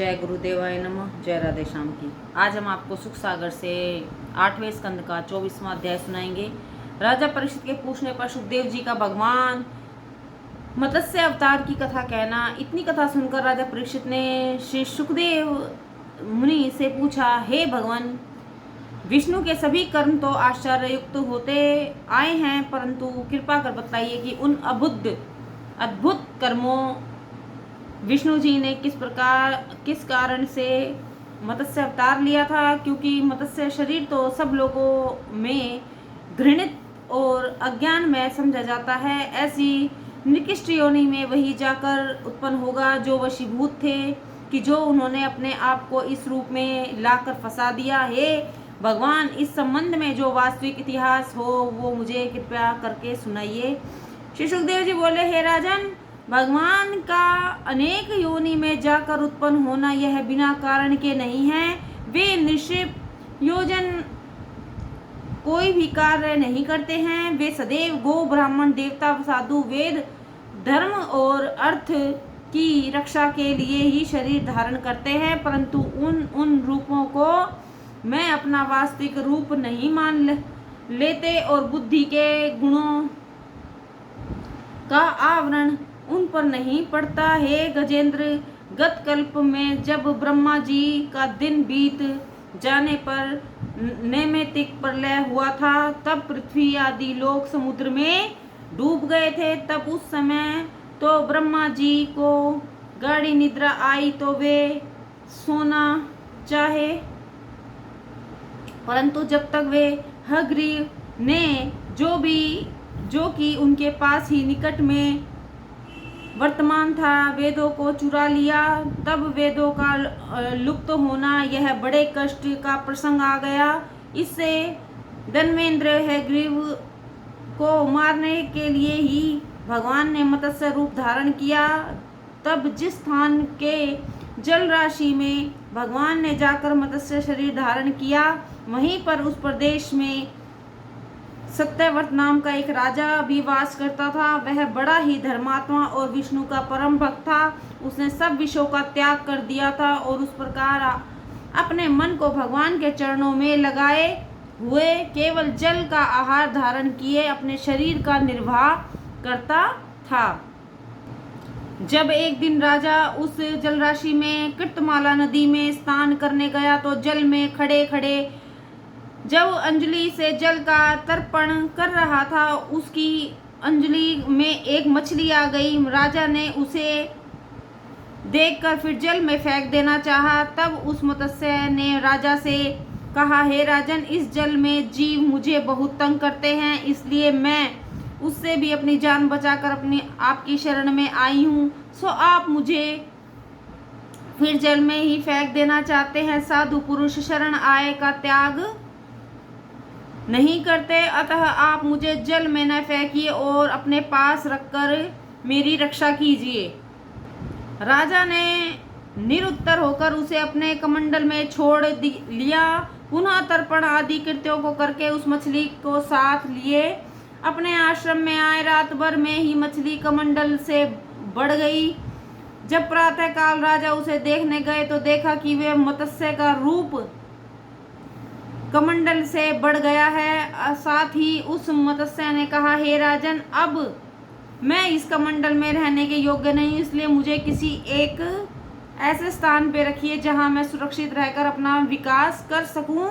जय गुरुदेवाय नमः। जय राधे श्याम की। आज हम आपको सुख सागर से 8वें स्कंद का 24वां अध्याय सुनाएंगे। राजा परीक्षित के पूछने पर सुखदेव जी का भगवान मत्स्य अवतार की कथा कहना। इतनी कथा सुनकर राजा परीक्षित ने श्री सुखदेव मुनि से पूछा, हे भगवान, विष्णु के सभी कर्म तो आश्चर्ययुक्त होते आए हैं, परंतु कृपा कर बताइए कि उन अद्भुत कर्मों विष्णु जी ने किस कारण से मत्स्य अवतार लिया था, क्योंकि मत्स्य शरीर तो सब लोगों में घृणित और अज्ञान में समझा जाता है। ऐसी निकृष्ट योनि में वही जाकर उत्पन्न होगा जो वशीभूत थे कि जो उन्होंने अपने आप को इस रूप में लाकर फंसा दिया। हे भगवान, इस संबंध में जो वास्तविक इतिहास हो वो मुझे कृपया करके सुनाइए। श्री सुखदेव जी बोले, हे राजन, भगवान का अनेक योनि में जाकर उत्पन्न होना यह बिना कारण के नहीं है। वे निश्चित योजन कोई भी कार्य नहीं करते हैं। वे सदैव गो, ब्राह्मण, देवता, साधु, वेद, धर्म और अर्थ की रक्षा के लिए ही शरीर धारण करते हैं, परंतु उन रूपों को मैं अपना वास्तविक रूप नहीं मान लेते और बुद्धि के गुणों का आवरण उन पर नहीं पड़ता। हे गजेंद्र, गत कल्प में जब ब्रह्मा जी का दिन बीत जाने पर नैमित्तिक प्रलय हुआ था, तब पृथ्वी आदि लोग समुद्र में डूब गए थे। तब उस समय तो ब्रह्मा जी को गाढ़ी निद्रा आई तो वे सोना चाहे, परंतु जब तक वे हयग्रीव ने जो कि उनके पास ही निकट में वर्तमान था, वेदों को चुरा लिया, तब वेदों का लुप्त होना यह बड़े कष्ट का प्रसंग आ गया। इससे धन्वेंद्र हयग्रीव को मारने के लिए ही भगवान ने मत्स्य रूप धारण किया। तब जिस स्थान के जल राशि में भगवान ने जाकर मत्स्य शरीर धारण किया, वहीं पर उस प्रदेश में सत्यव्रत नाम का एक राजा भी वास करता था। वह बड़ा ही धर्मात्मा और विष्णु का परम भक्त था। उसने सब विषयों का त्याग कर दिया था और उस प्रकार अपने मन को भगवान के चरणों में लगाए हुए केवल जल का आहार धारण किए अपने शरीर का निर्वाह करता था। जब एक दिन राजा उस जलराशि में कृतमाला नदी में स्नान करने गया तो जल में खड़े खड़े जब अंजलि से जल का तर्पण कर रहा था, उसकी अंजलि में एक मछली आ गई। राजा ने उसे देखकर फिर जल में फेंक देना चाहा। तब उस मत्स्य ने राजा से कहा, हे राजन, इस जल में जीव मुझे बहुत तंग करते हैं, इसलिए मैं उससे भी अपनी जान बचाकर अपनी आपकी शरण में आई हूँ। सो आप मुझे फिर जल में ही फेंक देना चाहते हैं। साधु पुरुष शरण आए का त्याग नहीं करते, अतः आप मुझे जल में न फेंकिए और अपने पास रखकर मेरी रक्षा कीजिए। राजा ने निरुत्तर होकर उसे अपने कमंडल में छोड़ लिया। पुनः तर्पण आदि कृत्यों को करके उस मछली को साथ लिए अपने आश्रम में आए। रात भर में ही मछली कमंडल से बढ़ गई। जब प्रातः काल राजा उसे देखने गए तो देखा कि वे मत्स्य का रूप कमंडल से बढ़ गया है। साथ ही उस मत्स्य ने कहा, हे राजन, अब मैं इस कमंडल में रहने के योग्य नहीं, इसलिए मुझे किसी एक ऐसे स्थान पे रखिए जहां मैं सुरक्षित रहकर अपना विकास कर सकूं।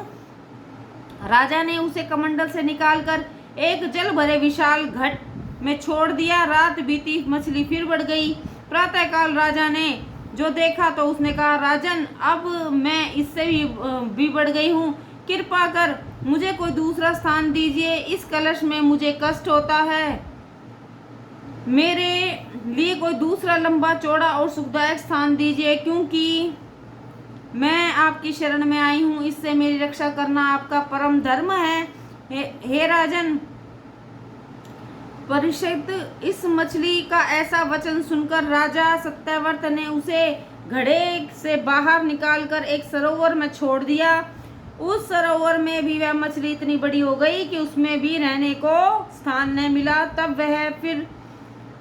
राजा ने उसे कमंडल से निकालकर एक जल भरे विशाल घट में छोड़ दिया। रात बीती, मछली फिर बढ़ गई। प्रातःकाल राजा ने जो देखा तो उसने कहा, राजन, अब मैं इससे भी बढ़ गई हूँ, कृपा कर मुझे कोई दूसरा स्थान दीजिए। इस कलश में मुझे कष्ट होता है। मेरे लिए कोई दूसरा लंबा चौड़ा और सुखदायक स्थान दीजिए, क्योंकि मैं आपकी शरण में आई हूँ। इससे मेरी रक्षा करना आपका परम धर्म है। हे राजन परीक्षित, इस मछली का ऐसा वचन सुनकर राजा सत्यव्रत ने उसे घड़े से बाहर निकालकर एक सरोवर में छोड़ दिया। उस सरोवर में भी वह मछली इतनी बड़ी हो गई कि उसमें भी रहने को स्थान न मिला। तब वह फिर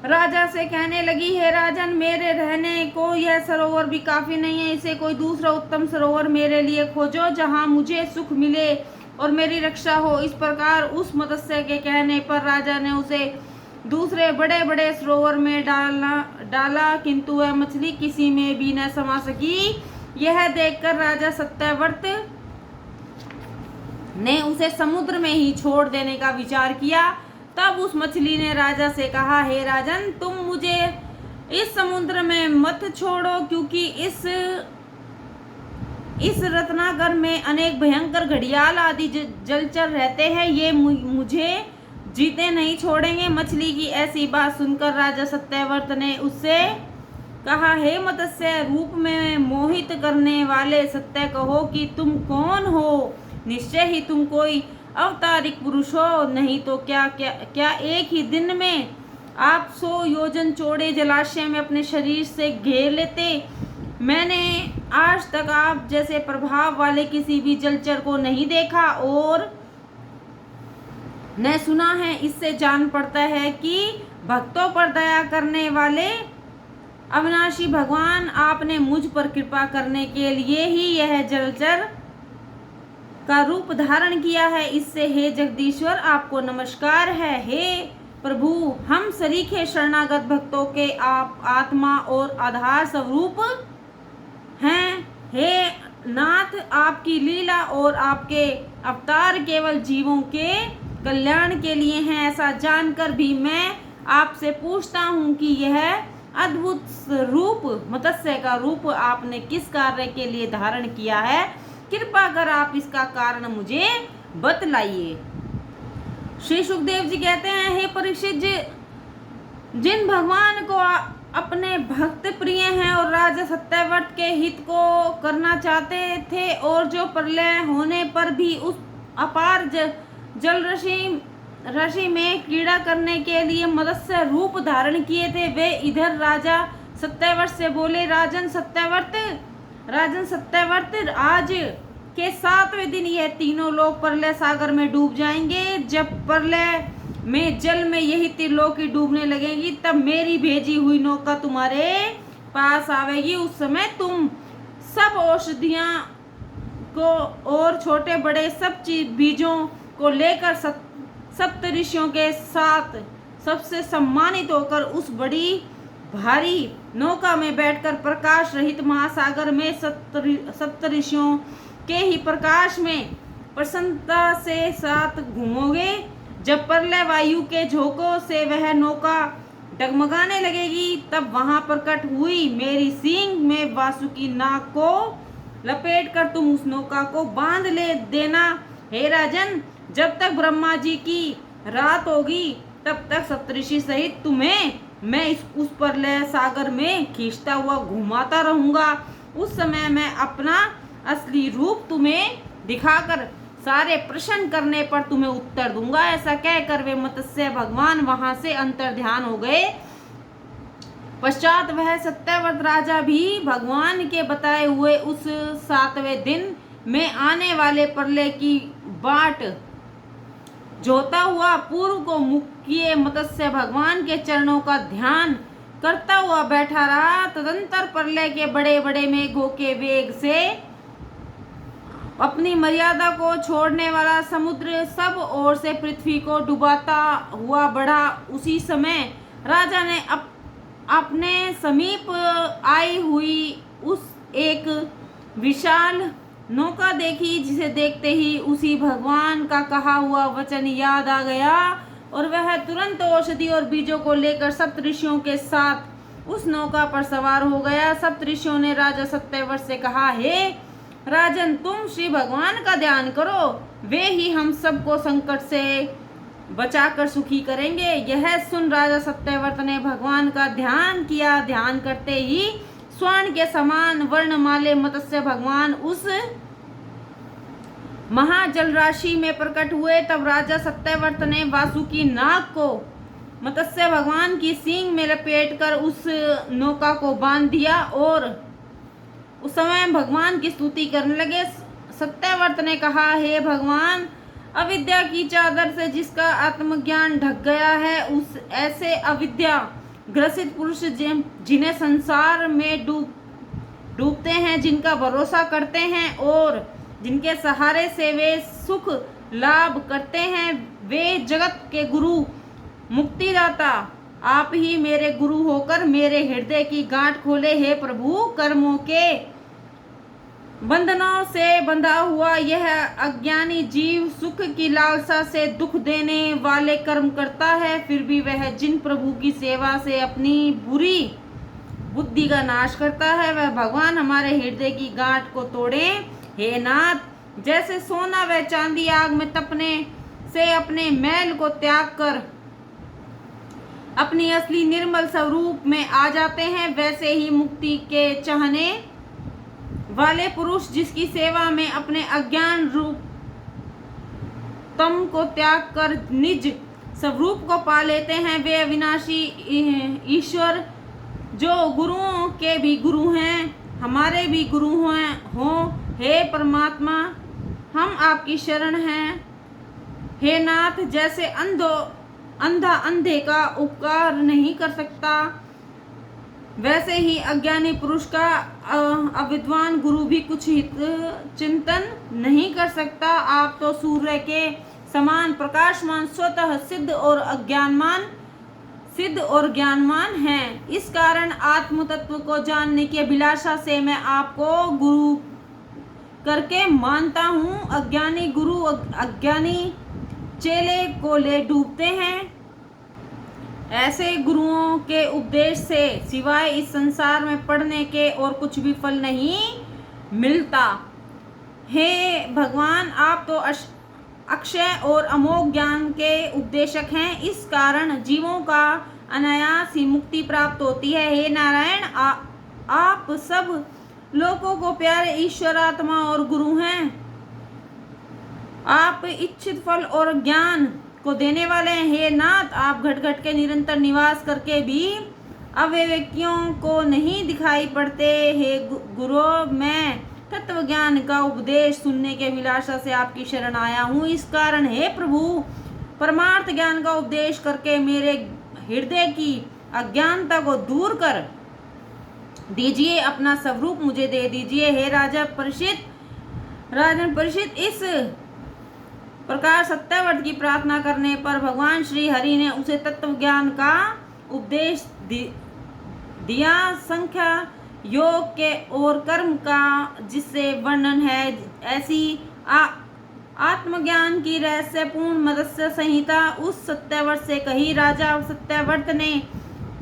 राजा से कहने लगी, हे राजन, मेरे रहने को यह सरोवर भी काफी नहीं है, इसे कोई दूसरा उत्तम सरोवर मेरे लिए खोजो जहाँ मुझे सुख मिले और मेरी रक्षा हो। इस प्रकार उस मत्स्य के कहने पर राजा ने उसे दूसरे बड़े बड़े सरोवर में डाला, किंतु वह मछली किसी में भी न समा सकी। यह देखकर राजा सत्यव्रत ने उसे समुद्र में ही छोड़ देने का विचार किया। तब उस मछली ने राजा से कहा, हे राजन, तुम मुझे इस समुद्र में मत छोड़ो, क्योंकि इस रत्नाकर में अनेक भयंकर घड़ियाल आदि जलचर रहते हैं, ये मुझे जीते नहीं छोड़ेंगे। मछली की ऐसी बात सुनकर राजा सत्यव्रत ने उससे कहा, हे मत्स्य रूप में मोहित करने वाले, सत्य कहो कि तुम कौन हो। निश्चय ही तुम कोई अवतारिक पुरुष हो, नहीं तो क्या एक ही दिन में आप 100 योजन चौड़े जलाशय में अपने शरीर से घेर लेते। मैंने आज तक आप जैसे प्रभाव वाले किसी भी जलचर को नहीं देखा और न सुना है। इससे जान पड़ता है कि भक्तों पर दया करने वाले अविनाशी भगवान आपने मुझ पर कृपा करने के लिए ही यह जलचर का रूप धारण किया है। इससे हे जगदीश्वर, आपको नमस्कार है। हे प्रभु, हम सरीखे शरणागत भक्तों के आप आत्मा और आधार स्वरूप हैं। हे नाथ, आपकी लीला और आपके अवतार केवल जीवों के कल्याण के लिए हैं। ऐसा जानकर भी मैं आपसे पूछता हूँ कि यह अद्भुत रूप, मत्स्य का रूप आपने किस कार्य के लिए धारण किया है? कृपा कर आप इसका कारण मुझे बतलाइए। श्री सुखदेव जी कहते हैं, हे परीक्षित, जिन भगवान को अपने भक्त प्रिय हैं और राजा सत्यव्रत के हित को करना चाहते थे और जो प्रलय होने पर भी उस अपार जल राशि में क्रीड़ा करने के लिए मत्स्य रूप धारण किए थे, वे इधर राजा सत्यव्रत से बोले, राजन सत्यव्रत, आज के 7वें दिन यह तीनों लोग प्रलय सागर में डूब जाएंगे। जब प्रलय में जल में यही त्रिलोकी डूबने लगेंगी, तब मेरी भेजी हुई नौका तुम्हारे पास आवेगी। उस समय तुम सब औषधियां को और छोटे बड़े सब बीजों को लेकर सप्तऋषियों के साथ सबसे सम्मानित होकर उस बड़ी भारी नौका में बैठकर प्रकाश रहित महासागर में सप्तऋषियों के ही प्रकाश में प्रसन्नता से साथ घूमोगे। जब प्रलय वायु के झोंकों से वह नौका डगमगाने लगेगी, तब वहां प्रकट हुई मेरी सींग में वासुकी नाग को लपेट कर तुम उस नौका को बांध ले देना। हे राजन, जब तक ब्रह्मा जी की रात होगी, तब तक सप्तऋषि सहित तुम्हें मैं उस प्रलय सागर में खींचता हुआ घुमाता रहूंगा। उस समय मैं अपना असली रूप तुम्हें दिखाकर सारे प्रश्न करने पर तुम्हें उत्तर दूंगा। ऐसा कहकर वे मत्स्य भगवान वहां से अंतर्ध्यान हो गए। पश्चात वह सत्यव्रत राजा भी भगवान के बताए हुए उस 7वें दिन में आने वाले प्रलय की बाट जोता हुआ पूर्व को मुख किए मत्स्य भगवान के चरणों का ध्यान करता हुआ बैठा रहा। तदंतर प्रलय के बड़े बड़े मेघों के वेग से अपनी मर्यादा को छोड़ने वाला समुद्र सब ओर से पृथ्वी को डुबाता हुआ बढ़ा। उसी समय राजा ने अपने समीप आई हुई उस एक विशाल नौका देखी, जिसे देखते ही उसी भगवान का कहा हुआ वचन याद आ गया और वह तुरंत औषधि और बीजों को लेकर सप्तऋषियों के साथ उस नौका पर सवार हो गया। सप्तऋषियों ने राजा सत्यव्रत से कहा, हे राजन, तुम श्री भगवान का ध्यान करो, वे ही हम सबको संकट से बचाकर सुखी करेंगे। यह सुन राजा सत्यव्रत ने भगवान का ध्यान किया। ध्यान करते ही स्वर्ण के समान वर्णमाले मत्स्य भगवान उस महाजल राशि में प्रकट हुए। तब राजा सत्यव्रत ने वासुकी नाग को मत्स्य भगवान की सींग में लपेटकर उस नौका को बांध दिया और उस समय भगवान की स्तुति करने लगे। सत्यव्रत ने कहा, हे भगवान, अविद्या की चादर से जिसका आत्मज्ञान ढक गया है, उस ऐसे अविद्या ग्रसित पुरुष जिन्हें संसार में डूबते हैं, जिनका भरोसा करते हैं और जिनके सहारे से वे सुख लाभ करते हैं, वे जगत के गुरु मुक्तिदाता आप ही मेरे गुरु होकर मेरे हृदय की गांठ खोले। हे प्रभु, कर्मों के बंधनों से बंधा हुआ यह अज्ञानी जीव सुख की लालसा से दुख देने वाले कर्म करता है, फिर भी वह जिन प्रभु की सेवा से अपनी बुरी बुद्धि का नाश करता है, वह भगवान हमारे हृदय की गांठ को तोड़े। हे नाथ, जैसे सोना व चांदी आग में तपने से अपने मैल को त्याग कर अपनी असली निर्मल स्वरूप में आ जाते हैं, वैसे ही मुक्ति के चाहने वाले पुरुष जिसकी सेवा में अपने अज्ञान रूप तम को त्याग कर निज स्वरूप को पा लेते हैं, वे अविनाशी ईश्वर जो गुरुओं के भी गुरु हैं, हमारे भी गुरु हो। हे परमात्मा, हम आपकी शरण हैं। हे नाथ, जैसे अंधा अंधे का उपकार नहीं कर सकता, वैसे ही अज्ञानी पुरुष का अविद्वान गुरु भी कुछ हित चिंतन नहीं कर सकता। आप तो सूर्य के समान प्रकाशमान, स्वतः सिद्ध और ज्ञानवान हैं। इस कारण आत्म तत्व को जानने की अभिलाषा से मैं आपको गुरु करके मानता हूँ। अज्ञानी गुरु अज्ञानी चेले को ले डूबते हैं। ऐसे गुरुओं के उपदेश से सिवाय इस संसार में पढ़ने के और कुछ भी फल नहीं मिलता। हे भगवान, आप तो अक्षय और अमोघ ज्ञान के उपदेशक हैं, इस कारण जीवों का अनायास ही मुक्ति प्राप्त होती है। हे नारायण, आप सब लोगों को प्यारे ईश्वर आत्मा और गुरु हैं। आप इच्छित फल और ज्ञान को देने वाले हैं। हे नाथ, आप घट घट के निरंतर निवास करके भी अविवेकियों को नहीं दिखाई पड़ते। हे गुरु, मैं तत्व ज्ञान का उपदेश सुनने के अभिलाषा से आपकी शरण आया हूँ। इस कारण हे प्रभु, परमार्थ ज्ञान का उपदेश करके मेरे हृदय की अज्ञानता को दूर कर दीजिए, अपना स्वरूप मुझे दे दीजिए। हे राजन परीक्षित, इस प्रकार सत्यव्रत की प्रार्थना करने पर भगवान श्री हरि ने उसे तत्व ज्ञान का उपदेश दिया। संख्या योग के और कर्म का जिससे वर्णन है, ऐसी आत्मज्ञान की रहस्यपूर्ण मत्स्य संहिता उस सत्यव्रत से कही। राजा सत्यव्रत ने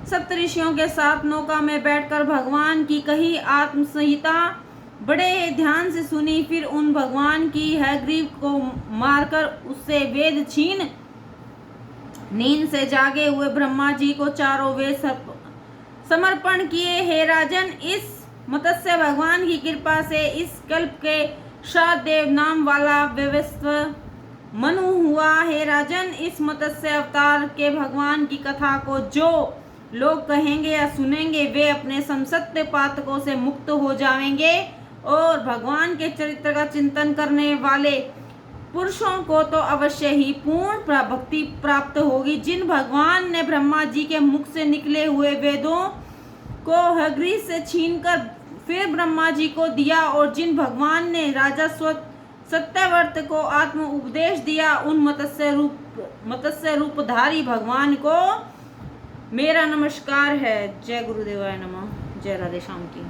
सप्तऋषियों के साथ नौका में बैठकर भगवान की कही आत्म संहिता बड़े ध्यान से सुनी। फिर उन भगवान की हयग्रीव को मारकर उससे वेद छीन नींद से जागे हुए ब्रह्मा जी को चारों वेद समर्पण किए। हे राजन, इस मत्स्य भगवान की कृपा से इस कल्प के शादेव नाम वाला व्यवस्थ मनु हुआ। हे राजन, इस मत्स्य अवतार के भगवान की कथा को जो लोग कहेंगे या सुनेंगे, वे अपने समसत्य पातकों से मुक्त हो जाएंगे और भगवान के चरित्र का चिंतन करने वाले पुरुषों को तो अवश्य ही पूर्ण भक्ति प्राप्त होगी। जिन भगवान ने ब्रह्मा जी के मुख से निकले हुए वेदों को हयग्रीव से छीनकर फिर ब्रह्मा जी को दिया और जिन भगवान ने राजा सत्यव्रत को आत्म उपदेश दिया, उन मत्स्य रूपधारी भगवान को मेरा नमस्कार है। जय गुरुदेवाय नमः। जय राधे श्याम की।